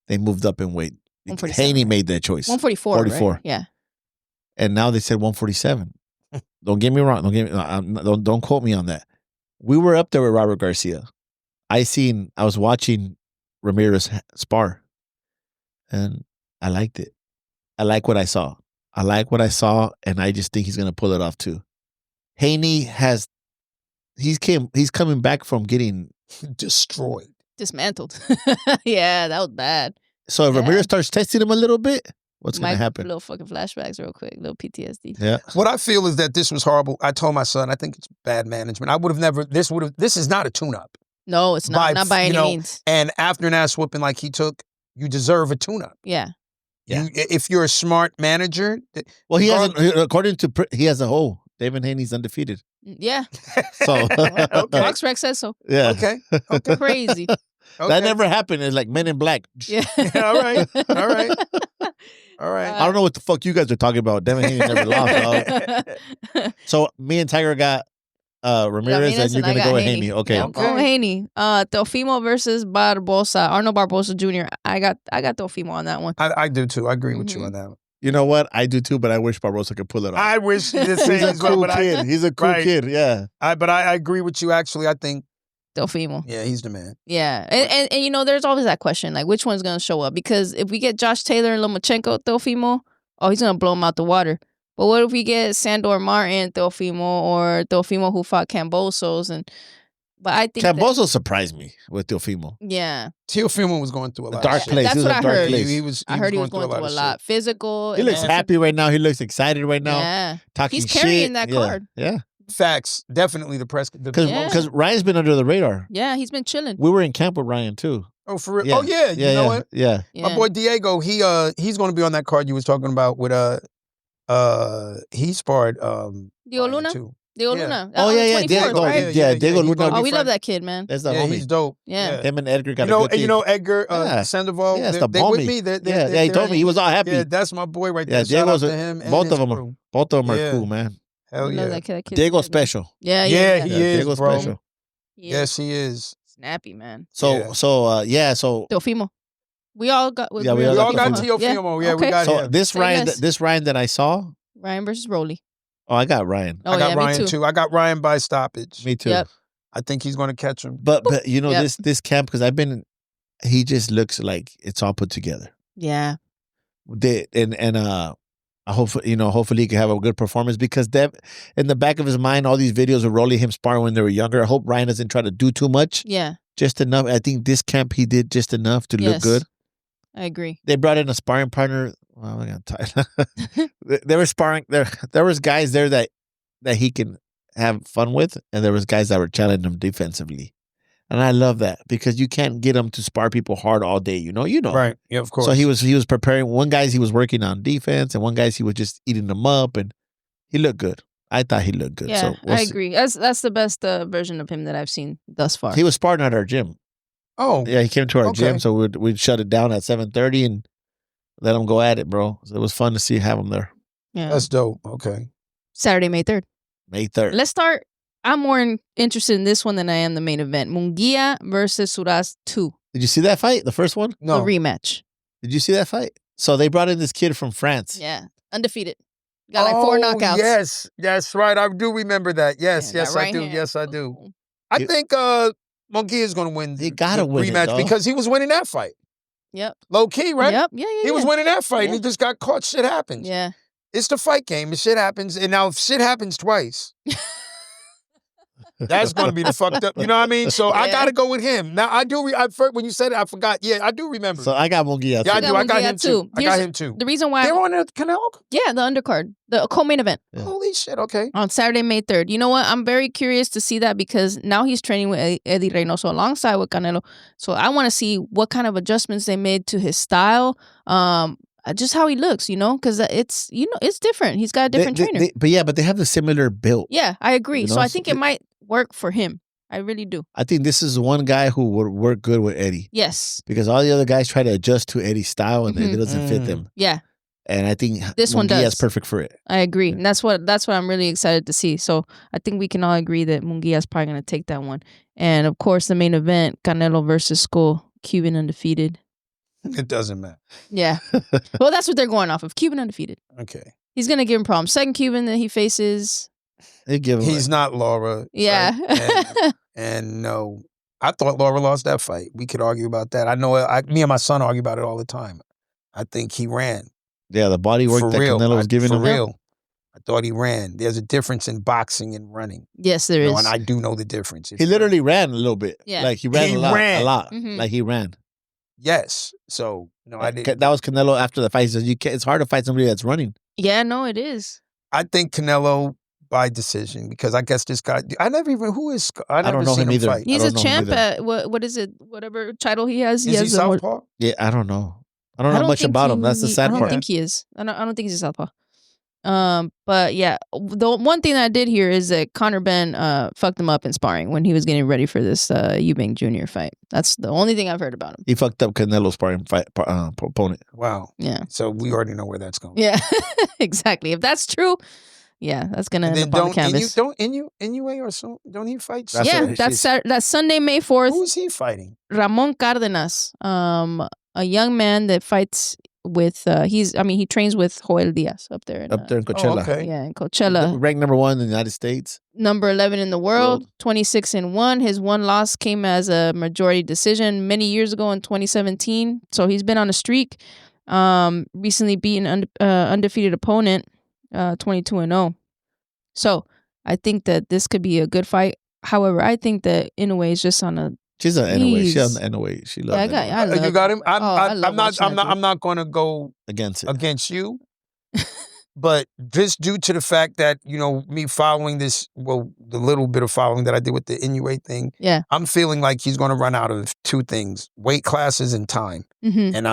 They moved up in weight. 147. Haney made that choice. 144. 44. Right? Yeah. And now they said 147. Don't get me wrong. Don't quote me on that. We were up there with Robert Garcia. I was watching Ramirez spar, and I liked it. I like what I saw. And I just think he's gonna pull it off too. Haney he's coming back from getting destroyed. Dismantled. Yeah, that was bad. So if Yeah. Ramirez starts testing him a little bit, what's Might- gonna happen? Little fucking flashbacks real quick. Little PTSD. Yeah. What I feel is that this was horrible. I told my son, I think it's bad management. I would have never. This is not a tune-up. No, it's not. Not by any means. And after an ass whooping like he took, you deserve a tune-up. Yeah. Yeah. If you're a smart manager, Well, he has according to he has a hole. David Haney's undefeated. Yeah. So Okay. Box Rec says so. yeah, okay, Crazy. okay. that never happened. It's like Men in Black. Yeah. All right. All right. I don't know what the fuck you guys are talking about. Devin Haney never lost. Dog. So me and Tiger got Ramirez, and you're gonna go with Haney. Okay. Yeah, I'm going with Haney. Teofimo versus Barbosa. Arnold Barbosa Jr. I got Teofimo on that one. I do too. I agree with you on that one. You know what? I do too, but I wish Barbosa could pull it off. I wish the same. He's a cool kid. He's a cool kid. Yeah. But I agree with you. Actually, I think Teofimo. Yeah, he's the man. Yeah, and you know, there's always that question, like which one's gonna show up? Because if we get Josh Taylor and Lomachenko, Teofimo, he's gonna blow him out the water. But what if we get Sandor Martin, Teofimo, or Teofimo who fought Cambosos? But I think Cambosos surprised me with Teofimo. Yeah, Teofimo was going through a lot. Dark of shit. place. That's what I heard. I heard he was going through a lot. Physical. He looks happy right now. He looks excited right now. Yeah, talking he's carrying shit. that card. Yeah. Facts. Definitely the press. Because Ryan's been under the radar. Yeah, he's been chilling. We were in camp with Ryan too. Oh, for real? Yeah. Oh, yeah. You know what? Yeah. My boy Diego, he's going to be on that card you was talking about with, he sparred, Dio Luna? too. Dio Luna. Oh, yeah. Diego, right? Diego Luna. Oh, we love that kid, man. That's the homie. He's dope. Yeah. Him and Edgar got a good You know Edgar Sandoval? Yeah, they're with me. He told me. He was all happy. Yeah, that's my boy right there. Yeah, Shout out Diego's to him. both of them are cool, man. Hell yeah. That kid. Diego's special. Yeah, he is, Diego's bro. special. Yes, he is. Snappy, man. So Teofimo. We all got. Yeah, we all got Teofimo. Yeah, we got him. So this Ryan that I saw. Ryan versus Rolly. Oh, I got Ryan. Oh, I got yeah, Ryan too. I got Ryan by stoppage. Me too. Yep. I think he's going to catch him. But you know this camp, because he just looks like it's all put together. Yeah. Hopefully he can have a good performance, because in the back of his mind, all these videos of Rolly, him sparring when they were younger. I hope Ryan doesn't try to do too much. Yeah. Just enough. I think this camp he did just enough to look good. I agree. They brought in a sparring partner. Well, I got tired. They were sparring. There was guys there that he can have fun with, and there was guys that were challenging him defensively. And I love that, because you can't get him to spar people hard all day. You know. Right. Yeah, of course. So he was preparing. One guys he was working on defense, and one guys he was just eating them up, and he looked good. I thought he looked good. Yeah, so I agree. That's the best version of him that I've seen thus far. He was sparring at our gym. Oh. Yeah, he came to our gym, so we'd shut it down at 7:30 and let him go at it, bro. So it was fun to have him there. Yeah, that's dope. Okay. Saturday, May 3rd. May 3rd. Let's start. I'm more interested in this one than I am the main event. Munguia versus Suraz 2. Did you see that fight? The first one? No. The rematch. Did you see that fight? So they brought in this kid from France. Yeah. Undefeated. Got like 4 knockouts. Yes. That's right. I do remember that. Yes. Yeah, yes, right I do. hand. Yes, I do. I think Munguia is going to win He gotta win it, rematch though. because he was winning that fight. Yep. Low key, right? Yep. Yeah. He was winning that fight and he just got caught. Shit happens. Yeah. It's the fight game. Shit happens. And now if shit happens twice, that's going to be the fucked up. You know what I mean? So I got to go with him. Now, I do. When you said it, I forgot. Yeah, I do remember. So I got Munguia. Yeah, I do. I got Munguia him too. I got him too. The reason why they were on the Canelo? Yeah, the undercard. The co-main event. Yeah. Holy shit. Okay. On Saturday, May 3rd. You know what? I'm very curious to see that because now he's training with Eddie Reynoso alongside with Canelo. So I want to see what kind of adjustments they made to his style. Just how he looks, because it's different. He's got a different trainer. But they have the similar build. Yeah, I agree. You know, so I think it might work for him. I really do. I think this is one guy who would work good with Eddie. Yes. Because all the other guys try to adjust to Eddie's style and it doesn't fit them. Yeah. And I think this one does. Munguia's perfect for it. I agree. And that's what I'm really excited to see. So I think we can all agree that Munguia's probably going to take that one. And of course, the main event, Canelo versus Skull, Cuban undefeated. It doesn't matter. Yeah. Well, that's what they're going off of. Cuban undefeated. Okay. He's going to give him problems. Second Cuban that he faces. He's not Laura. Yeah. Right? And no, I thought Laura lost that fight. We could argue about that. I know me and my son argue about it all the time. I think he ran. Yeah, the body work that Canelo was giving him. For real. I thought he ran. There's a difference in boxing and running. Yes, there is. And I do know the difference. He literally ran a little bit. Yeah. Like he ran a lot. Mm-hmm. Like he ran. Yes. So, no, I didn't. That was Canelo after the fight. He says, it's hard to fight somebody that's running. Yeah, no, it is. I think Canelo by decision because I guess this guy, I don't know him either. Fight. He's a champ at, what is it? Whatever title he has. Is he southpaw? Yeah, I don't know. I don't know much about him. That's the sad part. I don't think he is. I don't think he's a southpaw. But yeah, the one thing that I did hear is that Benn fucked him up in sparring when he was getting ready for this Eubank Jr. fight. That's the only thing I've heard about him. He fucked up Canelo's sparring fight opponent. Wow. Yeah. So we already know where that's going. Yeah, exactly. If that's true, Yeah, that's gonna And end then up on the canvas. Inoue or so don't he fight? That's Yeah, what that's Sunday, May 4th. Who is he fighting? Ramon Cardenas, a young man that fights with he trains with Joel Diaz up there in Coachella. Oh, okay. yeah, in Coachella. Ranked number 1 in the United States. Number 11 in the world, 26-1. His one loss came as a majority decision many years ago in 2017. So he's been on a streak. Recently beaten undefeated opponent, 22-0. So I think that this could be a good fight. However, I think that Inoue is just on a. She's an Inoue. She's on Inoue. She loves it. You got him. I'm not going to go against you. But just due to the fact that, me following this, the little bit of following that I did with the Inoue thing, yeah, I'm feeling like he's going to run out of two things: weight classes and time. Mm-hmm. And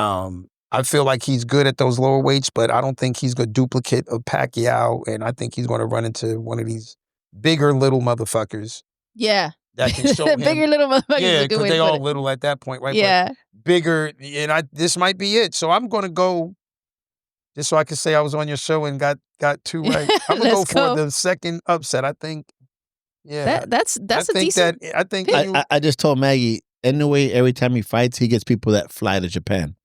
I feel like he's good at those lower weights, but I don't think he's a duplicate of Pacquiao, and I think he's going to run into one of these bigger little motherfuckers. Yeah. That can show him. Bigger little motherfuckers. Yeah, because they all little at that point, right? Yeah. But bigger, and this might be it. So I'm going to go, just so I can say I was on your show and got two right. I'm going to go for the second upset. I think, yeah. That's a decent. I just told Maggie, anyway, every time he fights, he gets people that fly to Japan.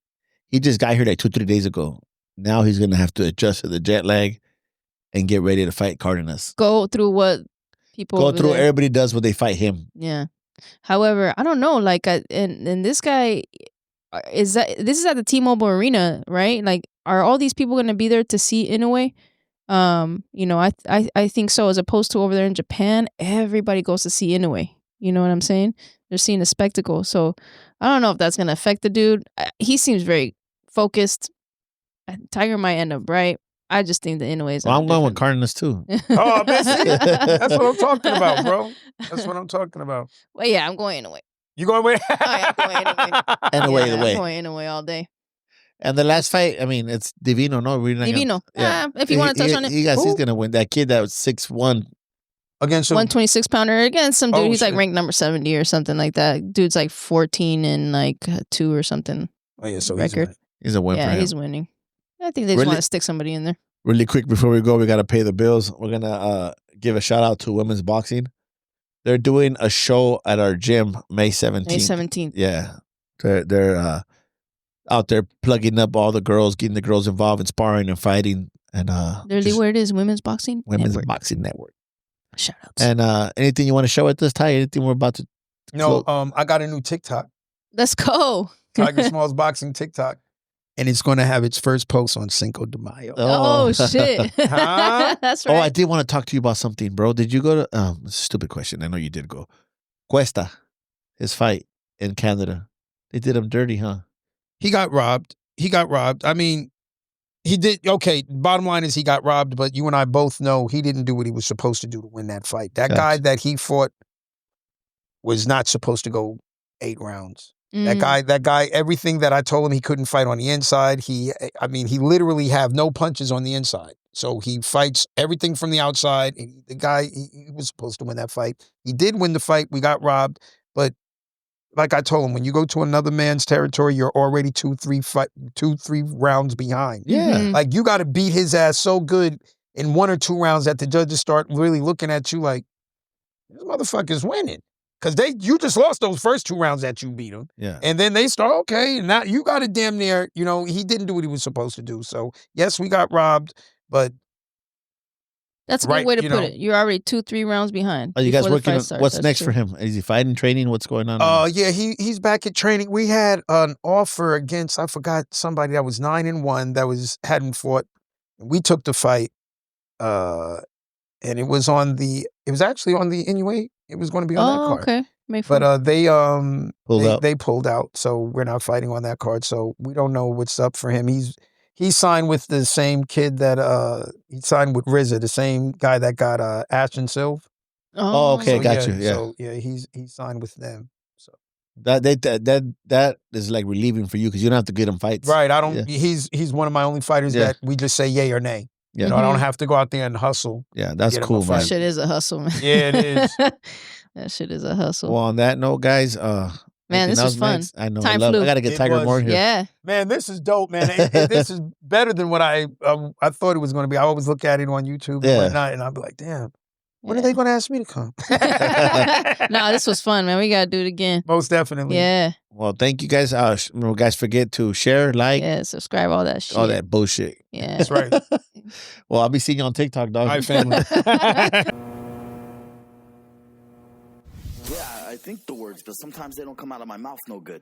He just got here like 2-3 days ago. Now he's going to have to adjust to the jet lag and get ready to fight Cardenas. Go through what people everybody does when they fight him. Yeah. However, I don't know. Like, and this guy this is at the T-Mobile Arena, right? Like, are all these people going to be there to see Inoue? I think so. As opposed to over there in Japan, everybody goes to see Inoue. You know what I'm saying? They're seeing a spectacle. So I don't know if that's going to affect the dude. He seems very focused. Tiger might end up right. I just think the Inoue is. Well, I'm going with Cardenas too. Oh, that's what I'm talking about, bro. That's what I'm talking about. Well, yeah, I'm going Inoue. You going with? Oh, yeah, I'm going Inoue. Inoue. I'm going Inoue all day. And the last fight, I mean, it's Divino. No, we're not Divino. If you want to touch on it, he's going to win. That kid that was 6'1". Against 126 pounder against some dude. He's like ranked number 70 or something like that. Dude's like 14 and like 2 or something. Oh yeah, so record. He's a win. Yeah, for him. He's winning. I think they just want to stick somebody in there. Really quick before we go, we got to pay the bills. We're gonna give a shout out to women's boxing. They're doing a show at our gym May 17th. May 17th. Yeah, they're out there plugging up all the girls, getting the girls involved in sparring and fighting, and literally where it is, women's boxing. Boxing network. Shout outs. And anything you want to show at this, Ty? Anything we're about to? No, I got a new TikTok. Let's go. Tiger Smalls Boxing TikTok. And it's going to have its first post on Cinco de Mayo. Oh shit. Huh? That's right. Oh, I did want to talk to you about something, bro. Did you go to stupid question. I know you did go. Cuesta, his fight in Canada. They did him dirty, huh? He got robbed. I mean, he did. Okay, bottom line is he got robbed, but you and I both know he didn't do what he was supposed to do to win that fight. That guy that he fought was not supposed to go 8 rounds. That guy, everything that I told him he couldn't fight on the inside, he literally have no punches on the inside. So he fights everything from the outside. The guy, he was supposed to win that fight. He did win the fight. We got robbed. But like I told him, when you go to another man's territory, you're already 2-3 rounds behind. Yeah. Like, you got to beat his ass so good in 1 or 2 rounds that the judges start really looking at you like, this motherfucker's winning. Because you just lost those first 2 rounds that you beat him. Yeah. And then they start, okay, now you got to damn near, he didn't do what he was supposed to do. So, yes, we got robbed, but. That's a good way to put it. You're already 2-3 rounds behind. Are you guys working on what's next for him? Is he fighting, training? What's going on? Yeah, he's back at training. We had an offer against, I forgot, somebody that was 9-1 that hadn't fought. We took the fight, and it was actually on the Inoue. It was going to be on that card. Okay. But they pulled out, so we're not fighting on that card. So we don't know what's up for him. He signed with the same kid that he signed with RZA, the same guy that got Ashton Silva. Oh, okay, got you. Yeah. So yeah, he signed with them. So that is like relieving for you because you don't have to get him fights. Right. I don't. Yeah. He's one of my only fighters that we just say yay or nay. Yeah. I don't have to go out there and hustle. Yeah, that's cool, man. That shit is a hustle, man. Yeah, it is. That shit is a hustle. Well, on that note, guys, Man, this Anything was else, fun. Max? I know. Time I flew. got to get It Tiger was. more here. Yeah. Man, this is dope, man. This is better than what I thought it was going to be. I always look at it on YouTube and whatnot, and I'll be like, damn, when are they going to ask me to come? Nah, this was fun, man. We got to do it again. Most definitely. Yeah. Well, thank you guys. Guys, forget to share, like, Yeah, subscribe, all that shit. all that bullshit. Yeah. That's right. Well, I'll be seeing you on TikTok, dog. All right, family. Yeah, I think the words, but sometimes they don't come out of my mouth no good.